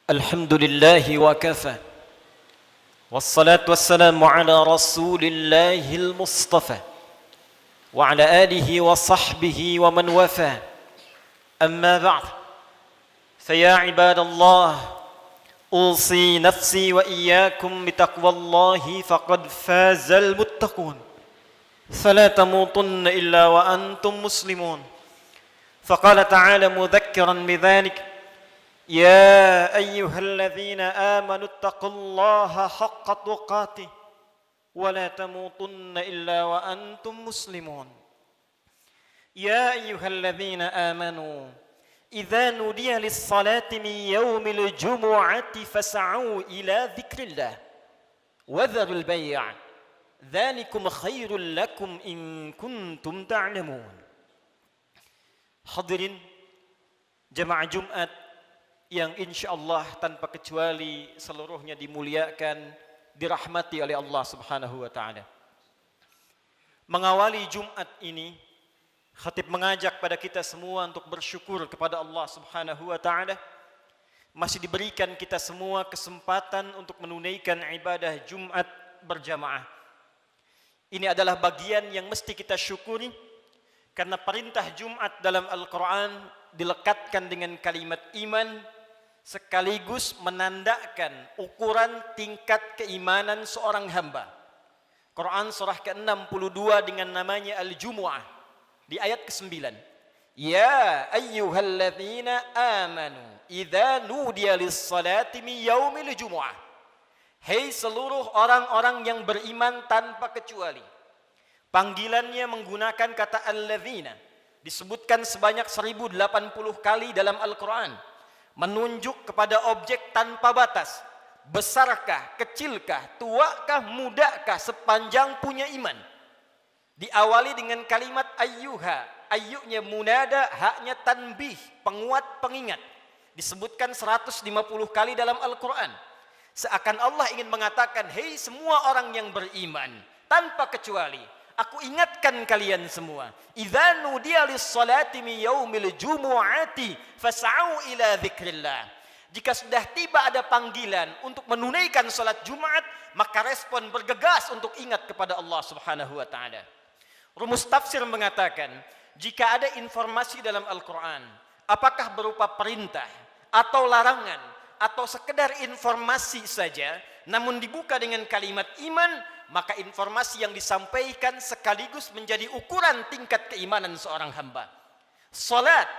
الحمد لله وكفى والصلاة والسلام على رسول الله المصطفى وعلى آله وصحبه ومن وفى أما بعد فيا عباد الله أوصي نفسي وإياكم بتقوى الله فقد فاز المتقون فلا تموتن إلا وأنتم مسلمون فقال تعالى مذكرا بذلك يا أيها الذين آمنوا اتقوا الله حق تقاته ولا تموتن إلا وأنتم مسلمون يا أيها الذين آمنوا إذا نودي للصلاة من يوم الجمعة فاسعوا إلى ذكر الله وذروا البيع ذلكم خير لكم إن كنتم تعلمون. Hadirin jemaah Jumat yang insyaallah tanpa kecuali seluruhnya dimuliakan, dirahmati oleh Allah Subhanahu wa taala. Mengawali Jumat ini, khatib mengajak pada kita semua untuk bersyukur kepada Allah Subhanahu wa taala masih diberikan kita semua kesempatan untuk menunaikan ibadah Jumat berjamaah. Ini adalah bagian yang mesti kita syukuri karena perintah Jumat dalam Al-Qur'an dilekatkan dengan kalimat iman sekaligus menandakan ukuran tingkat keimanan seorang hamba. Quran surah ke-62 dengan namanya Al-Jumu'ah di ayat ke-9. Ya ayyuhalladzina amanu idza nudiya lis-salati min yaumil jumu'ah. Hei seluruh orang-orang yang beriman tanpa kecuali. Panggilannya menggunakan kata alladzina disebutkan sebanyak 1080 kali dalam Al-Quran, menunjuk kepada objek tanpa batas, besarkah, kecilkah, tuakah, mudakah, sepanjang punya iman. Diawali dengan kalimat ayyuha, ayyunya munada, haknya tanbih, penguat pengingat. Disebutkan 150 kali dalam Al-Quran. Seakan Allah ingin mengatakan, hei semua orang yang beriman tanpa kecuali, aku ingatkan kalian semua. Idza nudiya lis-salati min yaumil jumu'ati fas'au ila dzikrillah. Jika sudah tiba ada panggilan untuk menunaikan salat Jumat, maka respon bergegas untuk ingat kepada Allah Subhanahu wa taala. Rumus tafsir mengatakan, jika ada informasi dalam Al-Qur'an, apakah berupa perintah atau larangan atau sekedar informasi saja, namun dibuka dengan kalimat iman, maka informasi yang disampaikan sekaligus menjadi ukuran tingkat keimanan seorang hamba. Salat,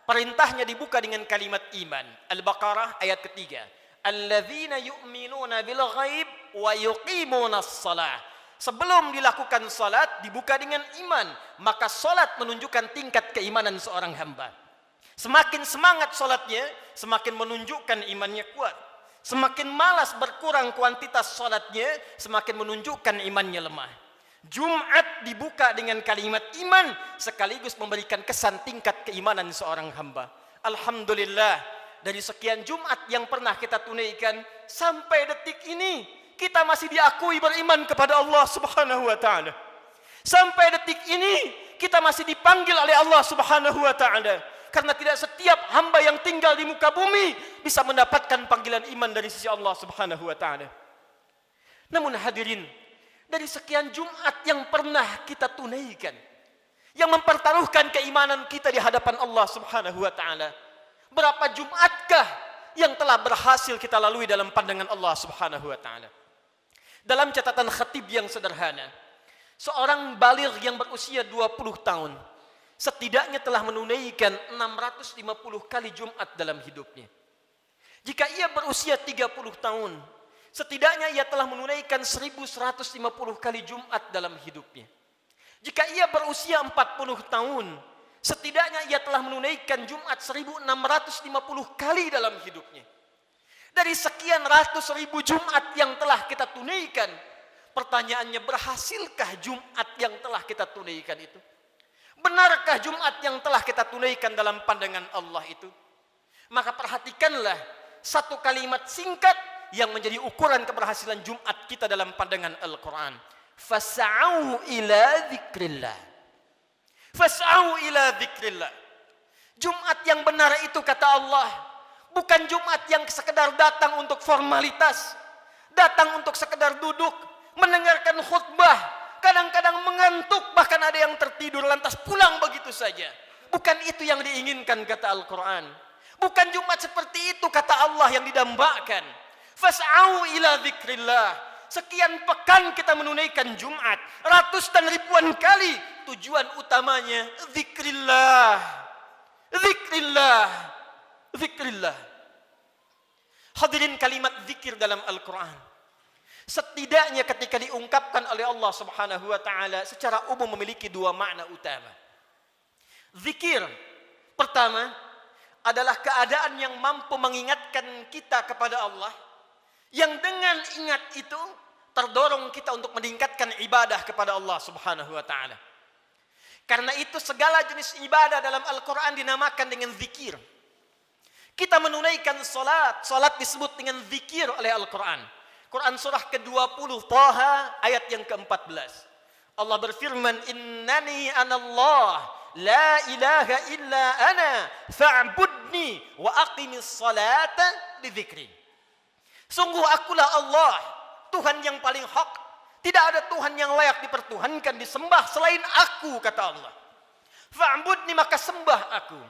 perintahnya dibuka dengan kalimat iman. Al-Baqarah ayat ketiga. Alladzina yu'minuna bil ghaib wa yuqimunas shalah. Sebelum dilakukan salat dibuka dengan iman, maka salat menunjukkan tingkat keimanan seorang hamba. Semakin semangat salatnya, semakin menunjukkan imannya kuat. Semakin malas berkurang kuantitas salatnya, semakin menunjukkan imannya lemah. Jumat dibuka dengan kalimat iman sekaligus memberikan kesan tingkat keimanan seorang hamba. Alhamdulillah, dari sekian Jumat yang pernah kita tunaikan sampai detik ini kita masih diakui beriman kepada Allah Subhanahu wa taala. Sampai detik ini kita masih dipanggil oleh Allah Subhanahu wa taala. Karena tidak setiap hamba yang tinggal di muka bumi bisa mendapatkan panggilan iman dari sisi Allah Subhanahu wa taala. Namun hadirin, dari sekian Jumat yang pernah kita tunaikan, yang mempertaruhkan keimanan kita di hadapan Allah Subhanahu wa taala, berapa Jumatkah yang telah berhasil kita lalui dalam pandangan Allah Subhanahu wa taala? Dalam catatan khatib yang sederhana, seorang baligh yang berusia 20 tahun setidaknya telah menunaikan 650 kali Jumat dalam hidupnya. Jika ia berusia 30 tahun, setidaknya ia telah menunaikan 1150 kali Jumat dalam hidupnya. Jika ia berusia 40 tahun, setidaknya ia telah menunaikan Jumat 1650 kali dalam hidupnya. Dari sekian ratus ribu Jumat yang telah kita tunaikan, pertanyaannya, berhasilkah Jumat yang telah kita tunaikan itu? Benarkah Jumat yang telah kita tunaikan dalam pandangan Allah itu? Maka perhatikanlah satu kalimat singkat yang menjadi ukuran keberhasilan Jumat kita dalam pandangan Al-Quran. Fas'au ila dzikrillah. Fas'au ila dzikrillah. Jumat yang benar itu kata Allah Bukan Jumat yang sekedar datang untuk formalitas, datang untuk sekedar duduk, mendengarkan khutbah, kadang-kadang mengantuk, bahkan ada yang tertidur lantas pulang begitu saja. Bukan itu yang diinginkan kata Al-Quran. Bukan Jumat seperti itu kata Allah yang didambakan. Fas'au ila dzikrillah. Sekian pekan kita menunaikan Jumat, ratus dan ribuan kali. Tujuan utamanya zikrillah. Zikrillah. Zikrillah. Hadirin, kalimat zikir dalam Al-Quran setidaknya ketika diungkapkan oleh Allah Subhanahu wa taala secara umum memiliki dua makna utama. Zikir pertama adalah keadaan yang mampu mengingatkan kita kepada Allah, yang dengan ingat itu terdorong kita untuk meningkatkan ibadah kepada Allah Subhanahu wa taala. Karena itu segala jenis ibadah dalam Al-Quran dinamakan dengan zikir. Kita menunaikan salat, salat disebut dengan zikir oleh Al-Quran. Quran surah ke-20 Taha ayat yang ke-14. Allah berfirman, "Innani anallah, la ilaha illa ana, fa'budni wa aqimis salata li dzikri." Sungguh akulah Allah, Tuhan yang paling hak. Tidak ada Tuhan yang layak dipertuhankan, disembah selain aku, kata Allah. Fa'budni, maka sembah aku.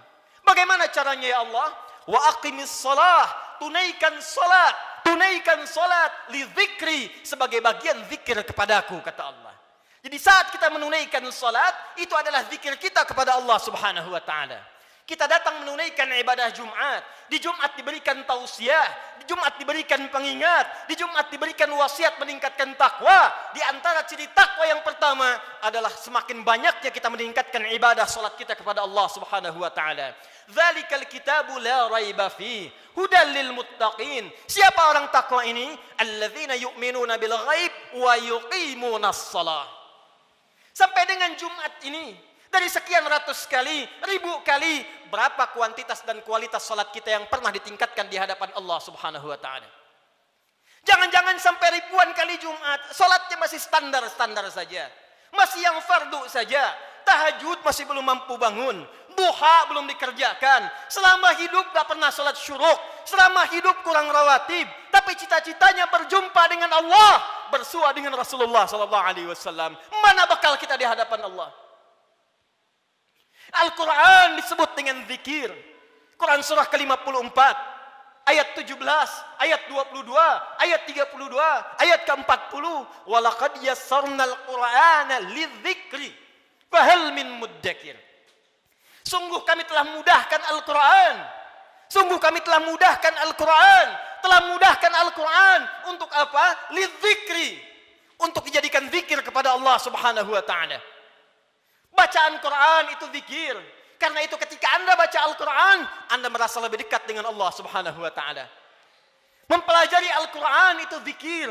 Bagaimana caranya ya Allah? Wa aqimis salah, tunaikan salat li dzikri, sebagai bagian zikir kepadaku, kata Allah. Jadi saat kita menunaikan salat, itu adalah zikir kita kepada Allah Subhanahu wa taala. Kita datang menunaikan ibadah Jumat. Di Jumat diberikan tausiah, di Jumat diberikan pengingat, di Jumat diberikan wasiat meningkatkan takwa. Di antara ciri takwa yang pertama adalah semakin banyaknya kita meningkatkan ibadah salat kita kepada Allah Subhanahu wa taala. Dzalikal kitabu la raiba fi hudal lil muttaqin. Siapa orang takwa ini? Alladzina yu'minuna bil ghaib wa yuqimunas shalah. Sampai dengan Jumat ini, dari sekian ratus kali, ribu kali, berapa kuantitas dan kualitas salat kita yang pernah ditingkatkan di hadapan Allah Subhanahu wa taala? Jangan-jangan sampai ribuan kali Jumat, salatnya masih standar-standar saja. Masih yang fardu saja. Tahajud masih belum mampu bangun. Duha belum dikerjakan. Selama hidup gak pernah salat syuruk. Selama hidup kurang rawatib. Tapi cita-citanya berjumpa dengan Allah, bersua dengan Rasulullah SAW. Mana bakal kita di hadapan Allah? Al-Quran disebut dengan zikir. Quran surah ke-54 ayat 17, ayat 22, ayat 32, ayat ke-40. Walaqad yassarnal Qur'ana lidzikri fahal min muddakir. Sungguh kami telah mudahkan Al-Quran. Sungguh kami telah mudahkan Al-Quran. Telah mudahkan Al-Quran untuk apa? Lidzikri, untuk dijadikan zikir kepada Allah Subhanahu wa taala. Bacaan Quran itu zikir. Karena itu ketika Anda baca Al-Quran, Anda merasa lebih dekat dengan Allah Subhanahu wa taala. Mempelajari Al-Quran itu zikir.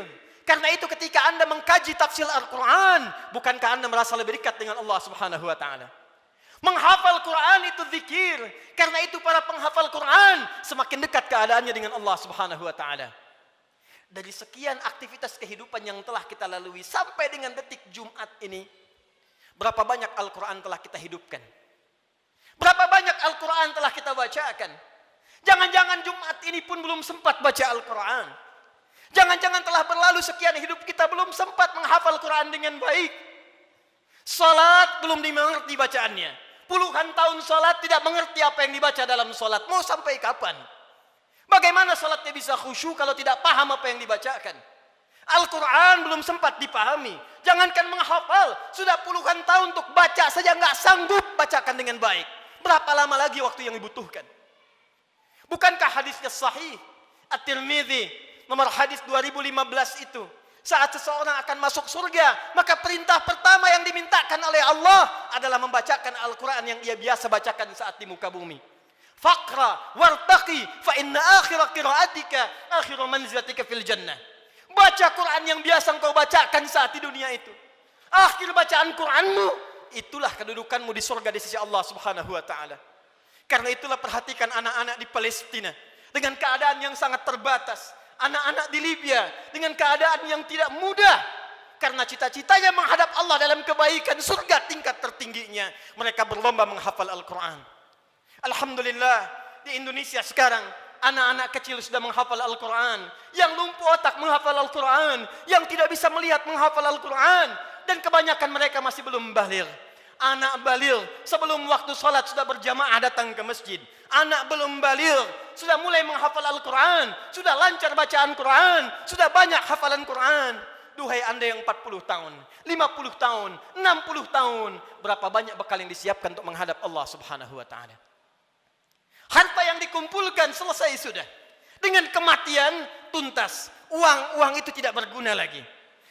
Karena itu ketika Anda mengkaji tafsir Al-Quran, bukankah Anda merasa lebih dekat dengan Allah Subhanahu wa taala? Menghafal Quran itu zikir. Karena itu para penghafal Quran semakin dekat keadaannya dengan Allah Subhanahu wa taala. Dari sekian aktivitas kehidupan yang telah kita lalui sampai dengan detik Jumat ini, berapa banyak Al-Quran telah kita hidupkan? Berapa banyak Al-Quran telah kita bacakan? Jangan-jangan Jumat ini pun belum sempat baca Al-Quran. Jangan-jangan telah berlalu sekian hidup kita belum sempat menghafal Quran dengan baik. Salat belum dimengerti bacaannya. Puluhan tahun salat tidak mengerti apa yang dibaca dalam salat. Mau sampai kapan? Bagaimana salatnya bisa khusyuk kalau tidak paham apa yang dibacakan? Al-Quran belum sempat dipahami. Jangankan menghafal, sudah puluhan tahun untuk baca saja nggak sanggup bacakan dengan baik. Berapa lama lagi waktu yang dibutuhkan? Bukankah hadisnya sahih? At-Tirmidzi nomor hadis 2015 itu. Saat seseorang akan masuk surga, maka perintah pertama yang dimintakan oleh Allah adalah membacakan Al-Quran yang ia biasa bacakan saat di muka bumi. Faqra wartaqi fa inna akhira qiraatika akhiru manzilatika fil jannah. Baca Quran yang biasa engkau bacakan saat di dunia itu. Akhir bacaan Quranmu, itulah kedudukanmu di surga di sisi Allah Subhanahu wa taala. Karena itulah perhatikan anak-anak di Palestina dengan keadaan yang sangat terbatas. Anak-anak di Libya dengan keadaan yang tidak mudah. Karena cita-citanya menghadap Allah dalam kebaikan, surga tingkat tertingginya. Mereka berlomba menghafal Al-Quran. Alhamdulillah, di Indonesia sekarang anak-anak kecil sudah menghafal Al-Quran, yang lumpuh otak menghafal Al-Quran, yang tidak bisa melihat menghafal Al-Quran, dan kebanyakan mereka masih belum baligh. Anak baligh sebelum waktu salat sudah berjamaah datang ke masjid. Anak belum baligh sudah mulai menghafal Al-Quran, sudah lancar bacaan Quran, sudah banyak hafalan Quran. Duhai Anda yang 40 tahun, 50 tahun, 60 tahun, berapa banyak bekal yang disiapkan untuk menghadap Allah Subhanahu wa taala? Harta yang dikumpulkan selesai sudah. Dengan kematian tuntas. Uang itu tidak berguna lagi.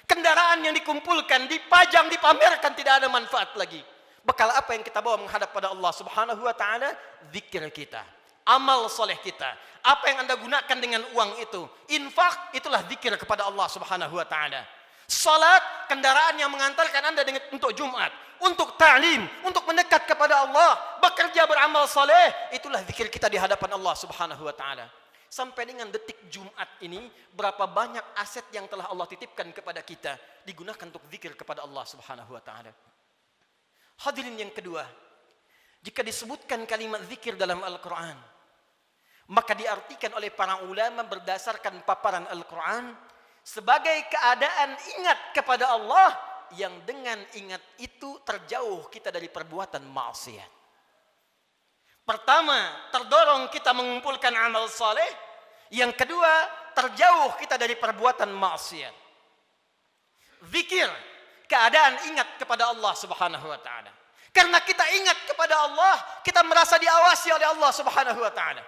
Kendaraan yang dikumpulkan, dipajang, dipamerkan, tidak ada manfaat lagi. Bekal apa yang kita bawa menghadap pada Allah Subhanahu wa taala? Zikir kita, amal soleh kita. Apa yang Anda gunakan dengan uang itu? Infak, itulah zikir kepada Allah Subhanahu wa taala. Salat, kendaraan yang mengantarkan Anda untuk Jumat, untuk ta'lim, untuk mendekat kepada Allah, bekerja beramal saleh, itulah zikir kita di hadapan Allah Subhanahu wa taala. Sampai dengan detik Jumat ini, berapa banyak aset yang telah Allah titipkan kepada kita digunakan untuk zikir kepada Allah Subhanahu wa taala. Hadirin yang kedua, jika disebutkan kalimat zikir dalam Al-Qur'an, maka diartikan oleh para ulama berdasarkan paparan Al-Qur'an sebagai keadaan ingat kepada Allah yang dengan ingat itu terjauh kita dari perbuatan maksiat. Pertama, terdorong kita mengumpulkan amal saleh. Yang kedua, terjauh kita dari perbuatan maksiat. Zikir, keadaan ingat kepada Allah Subhanahu wa taala. Karena kita ingat kepada Allah, kita merasa diawasi oleh Allah Subhanahu wa taala.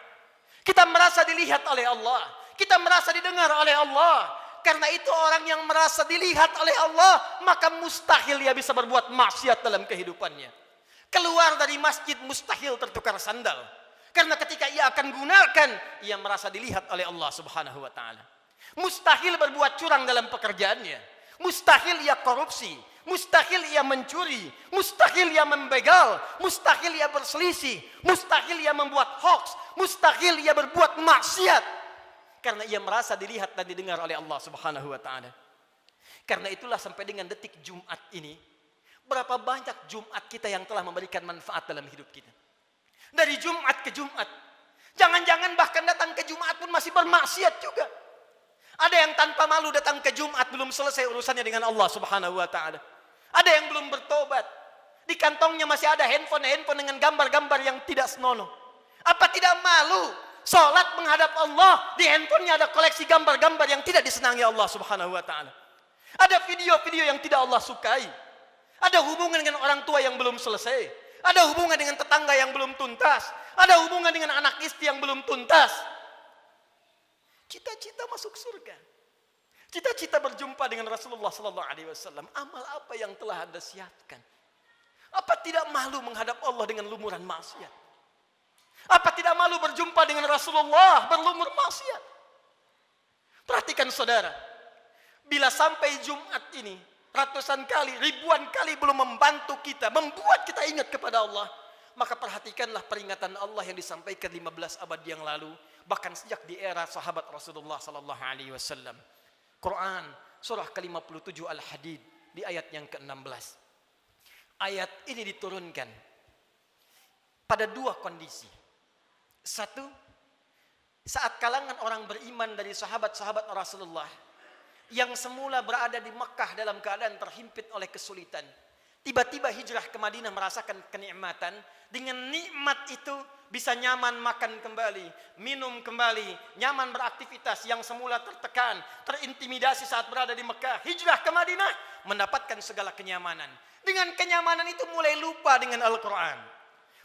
Kita merasa dilihat oleh Allah, kita merasa didengar oleh Allah. Karena itu orang yang merasa dilihat oleh Allah, maka mustahil dia bisa berbuat maksiat dalam kehidupannya. Keluar dari masjid mustahil tertukar sandal. Karena ketika ia akan gunakan, ia merasa dilihat oleh Allah Subhanahu wa taala. Mustahil berbuat curang dalam pekerjaannya. Mustahil ia korupsi, mustahil ia mencuri, mustahil ia membegal, mustahil ia berselisih, mustahil ia membuat hoax, mustahil ia berbuat maksiat. Karena ia merasa dilihat dan didengar oleh Allah Subhanahu wa taala. Karena itulah sampai dengan detik Jumat ini, berapa banyak Jumat kita yang telah memberikan manfaat dalam hidup kita. Dari Jumat ke Jumat. Jangan-jangan bahkan datang ke Jumat pun masih bermaksiat juga. Ada yang tanpa malu datang ke Jumat belum selesai urusannya dengan Allah Subhanahu wa taala. Ada yang belum bertobat. Di kantongnya masih ada handphone dengan gambar-gambar yang tidak senonoh. Apa tidak malu? Salat menghadap Allah, di handphonenya ada koleksi gambar-gambar yang tidak disenangi Allah Subhanahu wa taala. Ada video-video yang tidak Allah sukai. Ada hubungan dengan orang tua yang belum selesai. Ada hubungan dengan tetangga yang belum tuntas. Ada hubungan dengan anak istri yang belum tuntas. Cita-cita masuk surga. Cita-cita berjumpa dengan Rasulullah sallallahu alaihi wasallam. Amal apa yang telah Anda siapkan? Apa tidak malu menghadap Allah dengan lumuran maksiat? Apa tidak malu berjumpa dengan Rasulullah berlumur maksiat? Perhatikan saudara, bila sampai Jumat ini ratusan kali, ribuan kali belum membantu kita, membuat kita ingat kepada Allah, maka perhatikanlah peringatan Allah yang disampaikan 15 abad yang lalu, bahkan sejak di era sahabat Rasulullah sallallahu alaihi wasallam. Quran surah ke-57 Al-Hadid di ayat yang ke-16. Ayat ini diturunkan pada dua kondisi. Satu, saat kalangan orang beriman dari sahabat-sahabat Rasulullah yang semula berada di Mekah dalam keadaan terhimpit oleh kesulitan, tiba-tiba hijrah ke Madinah merasakan kenikmatan. Dengan nikmat itu bisa nyaman makan kembali, minum kembali, nyaman beraktivitas. Yang semula tertekan, terintimidasi saat berada di Mekah, hijrah ke Madinah mendapatkan segala kenyamanan. Dengan kenyamanan itu mulai lupa dengan Al-Quran.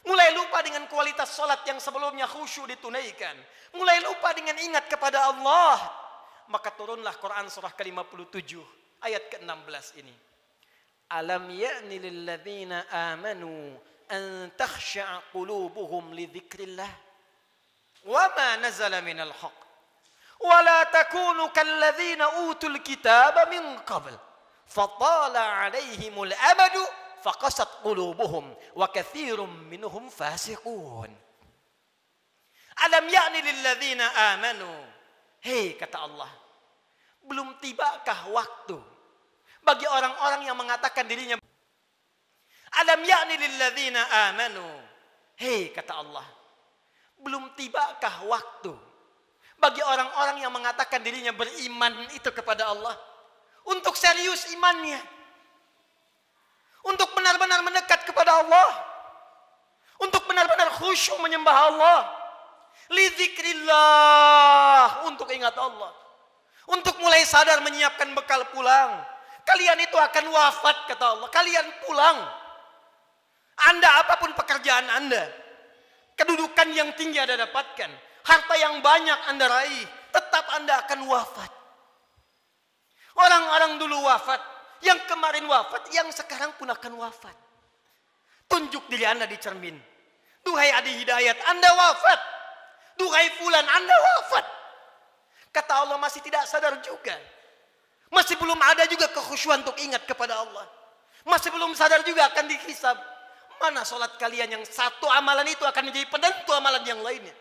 Mulai lupa dengan kualitas salat yang sebelumnya khusyuk ditunaikan. Mulai lupa dengan ingat kepada Allah. Maka turunlah Quran surah ke-57 ayat ke-16 ini. Alam ya'ni lilladzina amanu an takhsha'a qulubuhum li dzikrillah wa ma nazala minal haqq wa la takunu kalladzina utul kitaba min qabl fatala 'alaihimul amadu faqasat qulubuhum wa katsirum minhum fasiqun. Alam ya'ni lilladzina amanu. Hei, kata Allah, belum tibakah waktu bagi orang-orang yang mengatakan dirinya. Alam ya'ni lilladzina amanu. Hei, kata Allah, belum tibakah waktu Bagi orang-orang yang mengatakan dirinya beriman itu kepada Allah, untuk serius imannya, untuk benar-benar mendekat kepada Allah, untuk benar-benar khusyuk menyembah Allah, lidzikrillah, untuk ingat Allah, untuk mulai sadar menyiapkan bekal pulang. Kalian itu akan wafat, kata Allah. Kalian pulang. Anda apapun pekerjaan Anda, kedudukan yang tinggi Anda dapatkan, harta yang banyak Anda raih, tetap Anda akan wafat. Orang-orang dulu wafat, yang kemarin wafat, yang sekarang pun akan wafat. Tunjuk diri Anda di cermin. Duhai Adi Hidayat, Anda wafat. Duhai Fulan, Anda wafat. Kata Allah, masih tidak sadar juga. Masih belum ada juga kekhusyuan untuk ingat kepada Allah. Masih belum sadar juga akan dihisab. Mana solat kalian yang satu amalan itu akan menjadi penentu amalan yang lainnya.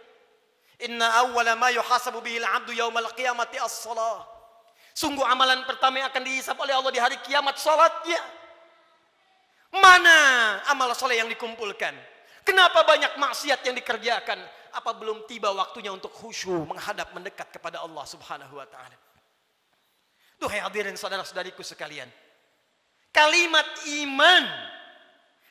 Inna awwala ma yuhasabu bihil abdu yaumal qiyamati as-salah. Sungguh amalan pertama yang akan dihisab oleh Allah di hari kiamat, salatnya. Mana amal soleh yang dikumpulkan? Kenapa banyak maksiat yang dikerjakan? Apa belum tiba waktunya untuk khusyuk menghadap mendekat kepada Allah Subhanahu wa taala? Duhai hadirin saudara-saudariku sekalian, kalimat iman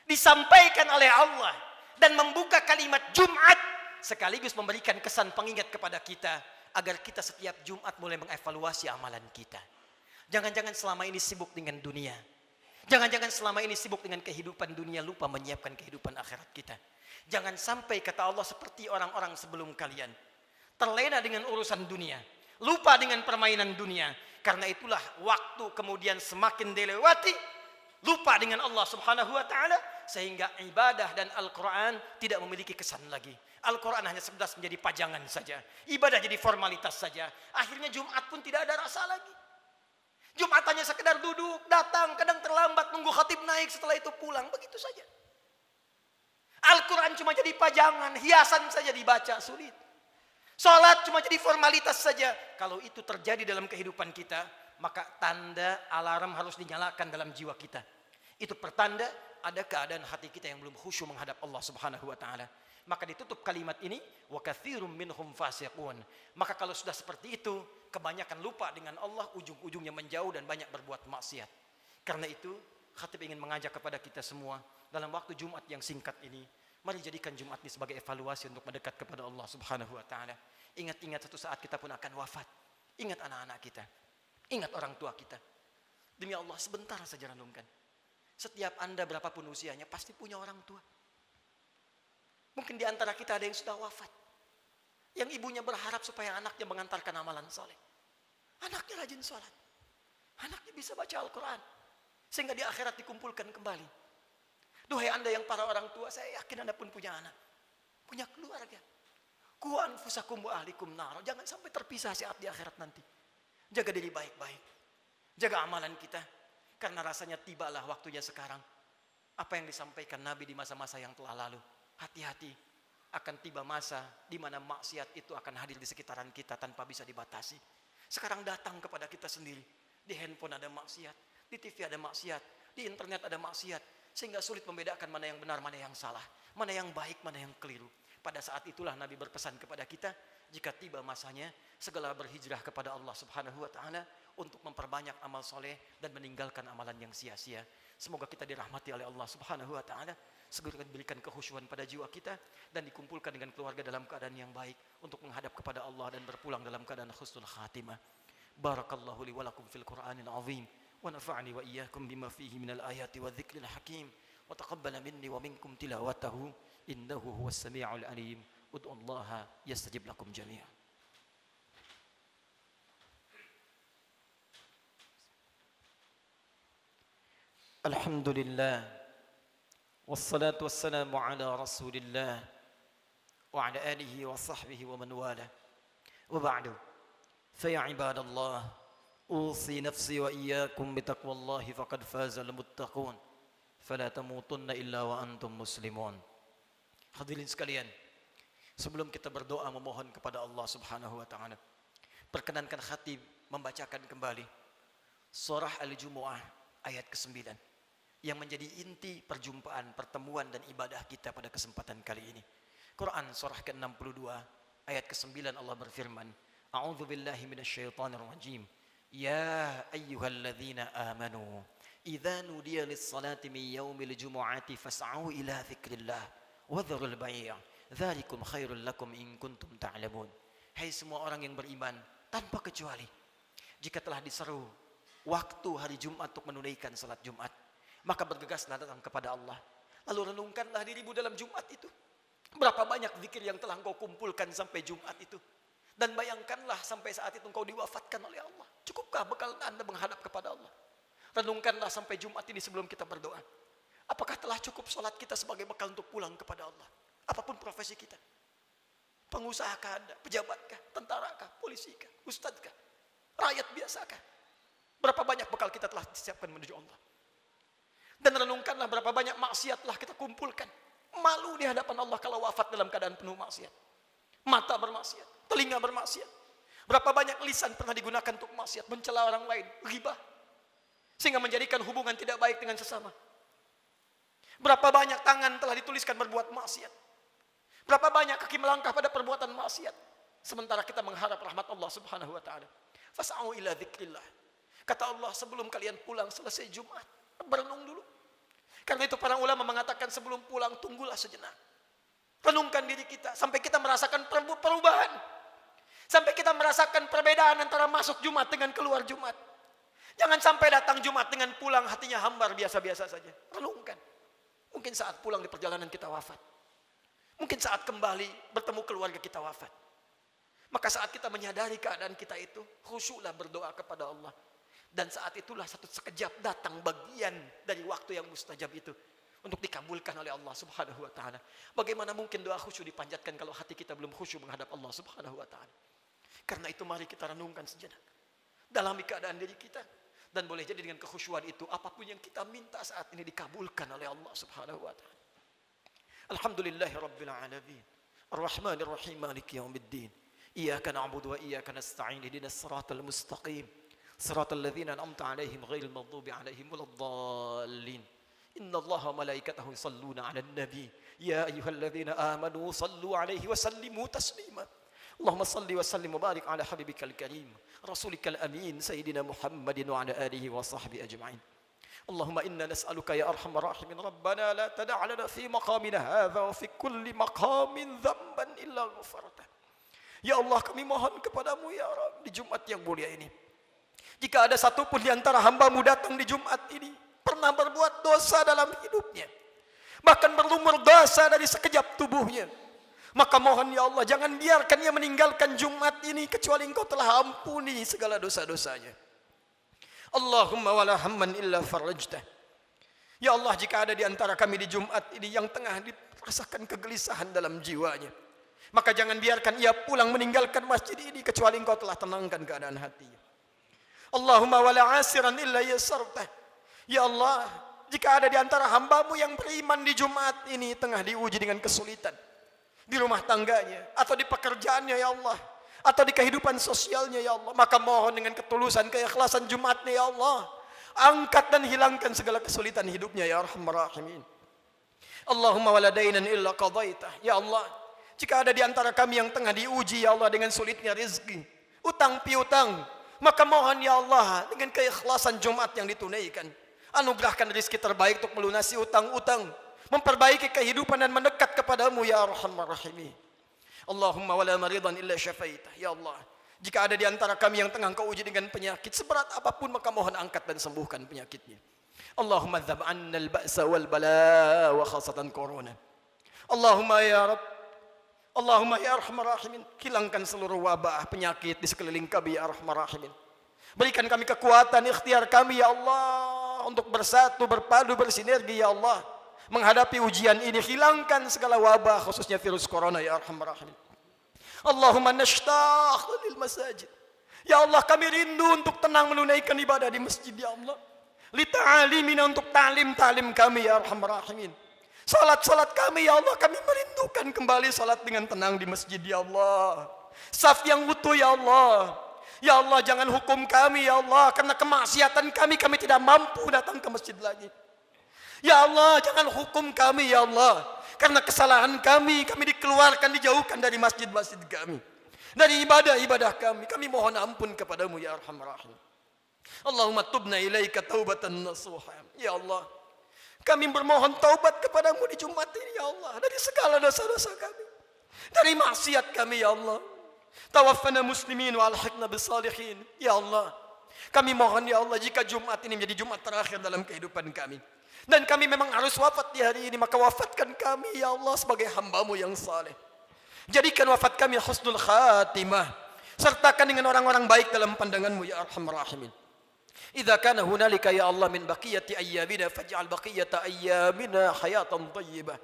disampaikan oleh Allah dan membuka kalimat Jumat sekaligus memberikan kesan pengingat kepada kita agar kita setiap Jumat mulai mengevaluasi amalan kita. Jangan-jangan selama ini sibuk dengan dunia. Jangan-jangan selama ini sibuk dengan kehidupan dunia, lupa menyiapkan kehidupan akhirat kita. Jangan sampai, kata Allah, seperti orang-orang sebelum kalian, terlena dengan urusan dunia, lupa dengan permainan dunia. Karena itulah waktu kemudian semakin dilewati, lupa dengan Allah Subhanahu wa taala, sehingga ibadah dan Al-Quran tidak memiliki kesan lagi. Al-Quran hanya sekedar menjadi pajangan saja, ibadah jadi formalitas saja. Akhirnya Jumat pun tidak ada rasa lagi. Jumat hanya sekedar duduk, datang, kadang terlambat, nunggu khatib naik, setelah itu pulang, begitu saja. Al-Quran cuma jadi pajangan, hiasan saja dibaca, sulit. Salat cuma jadi formalitas saja. Kalau itu terjadi dalam kehidupan kita, maka tanda alarm harus dinyalakan dalam jiwa kita. Itu pertanda ada keadaan hati kita yang belum khusyuk menghadap Allah Subhanahu wa taala. Maka ditutup kalimat ini, wa katsirum minhum fasiqun. Maka kalau sudah seperti itu, kebanyakan lupa dengan Allah, ujung-ujungnya menjauh dan banyak berbuat maksiat. Karena itu, khatib ingin mengajak kepada kita semua dalam waktu Jumat yang singkat ini, mari jadikan Jumat ini sebagai evaluasi untuk mendekat kepada Allah Subhanahu wa taala. Ingat-ingat satu saat kita pun akan wafat. Ingat anak-anak kita. Ingat orang tua kita. Demi Allah, sebentar saja renungkan. Setiap Anda berapapun usianya pasti punya orang tua. Mungkin di antara kita ada yang sudah wafat, yang ibunya berharap supaya anaknya mengantarkan amalan soleh. Anaknya rajin sholat, anaknya bisa baca Al-Quran, sehingga di akhirat dikumpulkan kembali. Duhai Anda yang para orang tua, saya yakin Anda pun punya anak, punya keluarga. Qu anfusakum wa ahlikum nar. Jangan sampai terpisah saat di akhirat nanti. Jaga diri baik-baik, jaga amalan kita, karena rasanya tibalah waktunya sekarang. Apa yang disampaikan Nabi di masa-masa yang telah lalu, hati-hati, akan tiba masa di mana maksiat itu akan hadir di sekitaran kita tanpa bisa dibatasi. Sekarang datang kepada kita sendiri. Di handphone ada maksiat, di TV ada maksiat, di internet ada maksiat, sehingga sulit membedakan mana yang benar, mana yang salah, mana yang baik, mana yang keliru. Pada saat itulah Nabi berpesan kepada kita, jika tiba masanya, segala berhijrah kepada Allah Subhanahu wa taala untuk memperbanyak amal soleh dan meninggalkan amalan yang sia-sia. Semoga kita dirahmati oleh Allah Subhanahu wa taala, segera diberikan kekhusyuan pada jiwa kita dan dikumpulkan dengan keluarga dalam keadaan yang baik untuk menghadap kepada Allah dan berpulang dalam keadaan husnul khatimah. Barakallahu li wa lakum fil Qur'anil azim wa nafa'ani wa iyyakum bima fihi minal ayati wa dzikril hakim wa taqabbala minni wa minkum tilawatahu innahu huwas samiul alim. Ud'ullaha yastajib lakum jami'an. Alhamdulillah wassalatu wassalamu ala rasulillah wa ala alihi wa sahbihi wa man wala wa ba'du fa ya ibadallah usi nafsi wa iyyakum bitaqwallahi faqad fazal muttaqun fala tamutunna illa wa antum muslimun. Hadirin sekalian, sebelum kita berdoa memohon kepada Allah Subhanahu wa taala, perkenankan khatib membacakan kembali surah Al-Jumu'ah ayat ke-9 yang menjadi inti perjumpaan, pertemuan dan ibadah kita pada kesempatan kali ini. Quran surah ke-62 ayat ke-9 Allah berfirman, A'udzu billahi minasyaitonir rajim. Ya ayyuhalladzina amanu idza nudiya lis-salati min yaumil jumu'ati fas'au ila dzikrillah wa dzarul bai'. Dzalikum khairul lakum in kuntum ta'lamun. Hai semua orang yang beriman tanpa kecuali, jika telah diseru waktu hari Jumat untuk menunaikan salat Jumat, maka bergegaslah datang kepada Allah. Lalu renungkanlah dirimu dalam Jumat itu. Berapa banyak zikir yang telah engkau kumpulkan sampai Jumat itu. Dan bayangkanlah sampai saat itu engkau diwafatkan oleh Allah. Cukupkah bekal Anda menghadap kepada Allah? Renungkanlah sampai Jumat ini sebelum kita berdoa. Apakah telah cukup salat kita sebagai bekal untuk pulang kepada Allah? Apapun profesi kita. Pengusahakah Anda? Pejabatkah? Tentarakah? Polisikah? Ustadzkah? Rakyat biasakah? Berapa banyak bekal kita telah disiapkan menuju Allah? Dan renungkanlah berapa banyak maksiat telah kita kumpulkan. Malu di hadapan Allah kalau wafat dalam keadaan penuh maksiat. Mata bermaksiat, telinga bermaksiat. Berapa banyak lisan pernah digunakan untuk maksiat, mencela orang lain, ghibah, sehingga menjadikan hubungan tidak baik dengan sesama. Berapa banyak tangan telah dituliskan berbuat maksiat. Berapa banyak kaki melangkah pada perbuatan maksiat. Sementara kita mengharap rahmat Allah Subhanahu wa taala. Fas'au ila dzikrillah. Kata Allah, sebelum kalian pulang selesai Jumat, berenung dulu. Karena itu para ulama mengatakan sebelum pulang tunggulah sejenak. Renungkan diri kita sampai kita merasakan perubahan. Sampai kita merasakan perbedaan antara masuk Jumat dengan keluar Jumat. Jangan sampai datang Jumat dengan pulang hatinya hambar biasa-biasa saja. Renungkan. Mungkin saat pulang di perjalanan kita wafat. Mungkin saat kembali bertemu keluarga kita wafat. Maka saat kita menyadari keadaan kita itu, khusyuklah berdoa kepada Allah. Dan saat itulah satu sekejap datang bagian dari waktu yang mustajab itu. Untuk dikabulkan oleh Allah Subhanahu wa ta'ala. Bagaimana mungkin doa khusyuk dipanjatkan kalau hati kita belum khusyuk menghadap Allah Subhanahu wa ta'ala. Karena itu mari kita renungkan sejenak. Dalami keadaan diri kita. Dan boleh jadi dengan kekhusyuan itu, apapun yang kita minta saat ini dikabulkan oleh Allah Subhanahu wa ta'ala. Alhamdulillahi Rabbil alamin. Ar-Rahmanir Rahim Maliki yaumiddin. Iyyaka na'budu wa iyyaka nasta'in. Ihdinas siratal mustaqim. Siratal ladzina an'amta 'alaihim ghairil maghdubi 'alaihim waladdallin. Inna Allah wa malaikatahu yusalluna 'alan nabi. Ya ayyuhalladzina amanu sallu 'alaihi wa sallimu taslima. Allahumma salli wa sallim wa barik 'ala habibikal karim, rasulikal amin, sayyidina Muhammadin wa 'ala alihi wa sahbihi ajma'in. Allahumma inna nas'aluka ya arhamar rahimin rabbana la tada' lana fi maqamina hadza wa fi kulli maqamin dhanban illa ghafartah. Ya Allah, kami mohon kepadamu ya Rabb di Jumat yang mulia ini. Jika ada satu pun di antara hamba-Mu datang di Jumat ini pernah berbuat dosa dalam hidupnya, bahkan berlumur dosa dari sekejap tubuhnya, maka mohon ya Allah, jangan biarkan ia meninggalkan Jumat ini kecuali Engkau telah ampuni segala dosa-dosanya. Allahumma wala hamman illa farajtah. Ya Allah, jika ada di antara kami di Jumat ini yang tengah dirasakan kegelisahan dalam jiwanya, maka jangan biarkan ia pulang meninggalkan masjid ini kecuali Engkau telah tenangkan keadaan hatinya. Allahumma wala asiran illa yasartah. Ya Allah, jika ada di antara hamba-Mu yang beriman di Jumat ini tengah diuji dengan kesulitan di rumah tangganya atau di pekerjaannya ya Allah, atau di kehidupan sosialnya ya Allah, maka mohon dengan ketulusan, keikhlasan Jumatnya ya Allah, angkat dan hilangkan segala kesulitan hidupnya ya Arhamar Rahimin. Allahumma wala dainan illa qadaitah. Ya Allah, jika ada di antara kami yang tengah diuji ya Allah dengan sulitnya rezeki, utang piutang, maka mohon ya Allah dengan keikhlasan Jumat yang ditunaikan, anugerahkan rezeki terbaik untuk melunasi utang-utang, memperbaiki kehidupan dan mendekat kepadamu ya Arhamar Rahimin. Allahumma wala maridan illa syafaitah. Ya Allah, jika ada di antara kami yang tengah Engkau uji dengan penyakit seberat apapun, maka mohon angkat dan sembuhkan penyakitnya. Allahumma dzab 'anna al-ba'sa wal bala wa khasatan corona. Allahumma ya Rabb, Allahumma ya Arhamar Rahimin, hilangkan seluruh wabah penyakit di sekeliling kami ya Arhamar Rahimin. Berikan kami kekuatan ikhtiar kami ya Allah untuk bersatu, berpadu, bersinergi ya Allah menghadapi ujian ini. Hilangkan segala wabah khususnya virus corona ya Arhamar Rahimin. Allahumma nashtaq lil masajid. Ya Allah, kami rindu untuk tenang menunaikan ibadah di masjid ya Allah. Li ta'alimina, untuk ta'lim kami ya Arhamar Rahimin. Salat kami ya Allah, kami merindukan kembali salat dengan tenang di masjid ya Allah. Saf yang utuh ya Allah. Ya Allah, jangan hukum kami ya Allah, karena kemaksiatan kami tidak mampu datang ke masjid lagi. Ya Allah, jangan hukum kami ya Allah, karena kesalahan kami dikeluarkan, dijauhkan dari masjid-masjid kami. dari ibadah-ibadah kami. Kami mohon ampun kepadamu ya Arhamar Rahim. Allahumma tubna ilaika taubatan nasuha. Ya Allah, kami bermohon taubat kepadamu di Jumat ini ya Allah, dari segala dosa-dosa kami, dari maksiat kami ya Allah. Tawaffana muslimin wa alhiqna bisalihin. Ya Allah, kami mohon ya Allah, jika Jumat ini menjadi Jumat terakhir dalam kehidupan kami, dan kami memang harus wafat di hari ini, maka wafatkan kami ya Allah sebagai hamba-Mu yang saleh. Jadikan wafat kami husnul khatimah, sertakan dengan orang-orang baik dalam pandangan-Mu ya Arhamar Rahimin. Idza kana hunalika ya Allah min baqiyati ayyamina faj'al baqiyata ayyamina hayatan thayyibah.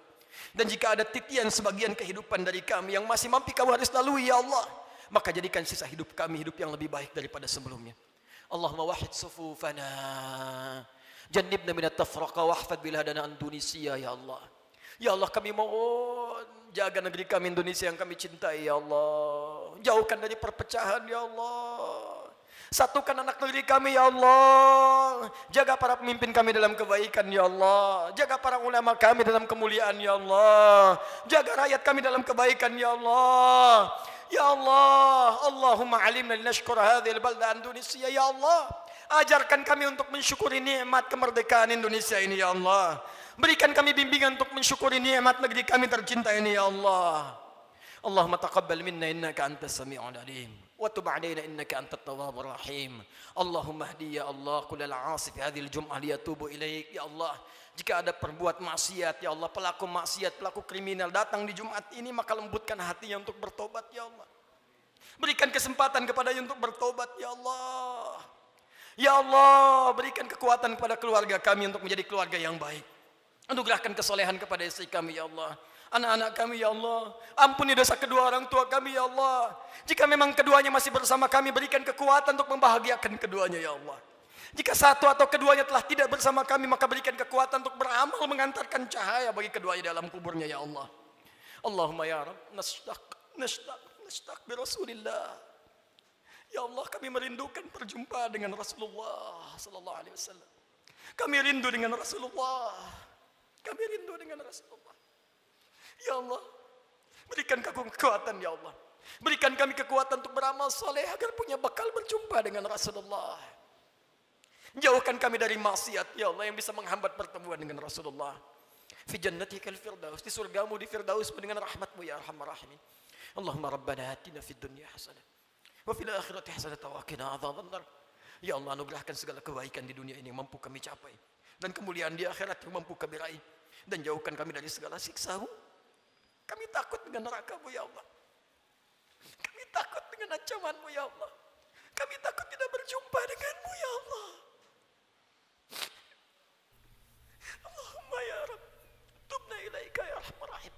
Dan jika ada titian sebagian kehidupan dari kami yang masih mampu Kamu harus lalui ya Allah, maka jadikan sisa hidup kami hidup yang lebih baik daripada sebelumnya. Allahumma wahid sufufana, jannibna minat tafraqa wahfad biladana Indonesia ya Allah. Ya Allah, kami mohon jaga negeri kami Indonesia yang kami cintai ya Allah. Jauhkan dari perpecahan ya Allah. Satukan anak negeri kami ya Allah. Jaga para pemimpin kami dalam kebaikan ya Allah. Jaga para ulama kami dalam kemuliaan ya Allah. Jaga rakyat kami dalam kebaikan ya Allah. Ya Allah, Allahumma alimna linashkura hadhil balda Indonesia ya Allah. Ajarkan kami untuk mensyukuri nikmat kemerdekaan Indonesia ini ya Allah. Berikan kami bimbingan untuk mensyukuri nikmat negeri kami tercinta ini ya Allah. Allahumma taqabbal minna innaka antas sami'ul alim wa tub 'alaina innaka antat tawwabur rahim. Allahumma hdi ya Allah kullal 'asi fi hadhil jum'ah liyatubu ilaik ya Allah. Jika ada perbuat maksiat ya Allah, pelaku maksiat, pelaku kriminal datang di Jumat ini, maka lembutkan hatinya untuk bertobat ya Allah. Berikan kesempatan kepadanya untuk bertobat ya Allah. Ya Allah, berikan kekuatan kepada keluarga kami untuk menjadi keluarga yang baik. Anugerahkan kesolehan kepada istri kami ya Allah. Anak-anak kami ya Allah, ampuni dosa kedua orang tua kami ya Allah. Jika memang keduanya masih bersama kami, berikan kekuatan untuk membahagiakan keduanya ya Allah. Jika satu atau keduanya telah tidak bersama kami, maka berikan kekuatan untuk beramal mengantarkan cahaya bagi keduanya dalam kuburnya ya Allah. Allahumma ya Rabb, nashtaq bi Rasulillah. Ya Allah, kami merindukan perjumpaan dengan Rasulullah sallallahu alaihi wasallam. Kami rindu dengan Rasulullah. Kami rindu dengan Rasulullah. Ya Allah, berikan kami kekuatan ya Allah. Berikan kami kekuatan untuk beramal soleh agar punya bekal berjumpa dengan Rasulullah. Jauhkan kami dari maksiat ya Allah yang bisa menghambat pertemuan dengan Rasulullah. Fi jannatikal firdaus, di surgamu di firdaus dengan rahmatmu ya arhamar rahimin. Allahumma rabbana atina fid dunya hasanah wa fil akhirati hasanah wa qina adzabannar. Ya Allah, anugerahkan segala kebaikan di dunia ini yang mampu kami capai, dan kemuliaan di akhirat yang mampu kami raih, dan jauhkan kami dari segala siksa-Mu. Kami takut dengan neraka-Mu ya Allah. Kami takut dengan ancaman-Mu ya Allah. Kami takut tidak berjumpa dengan-Mu ya Allah. Allahumma ya Rabb, tubna ilaika ya Arhamar Rahim.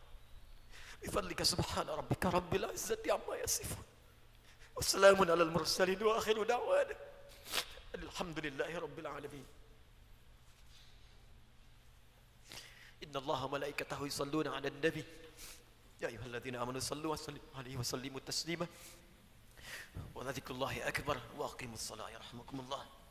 Bifadlika subhana rabbika rabbil izzati amma yasifun. Wassalamun alal mursalin wa akhiru da'wana alhamdulillahi rabbil alamin. Inna Allaha malaikatahu yusalluna 'alan nabi. Ya ayyuhalladzina amanu sallu alaihi wa sallimu taslima. Wa dzikrullahi akbar wa aqimus salata yarhamukumullah.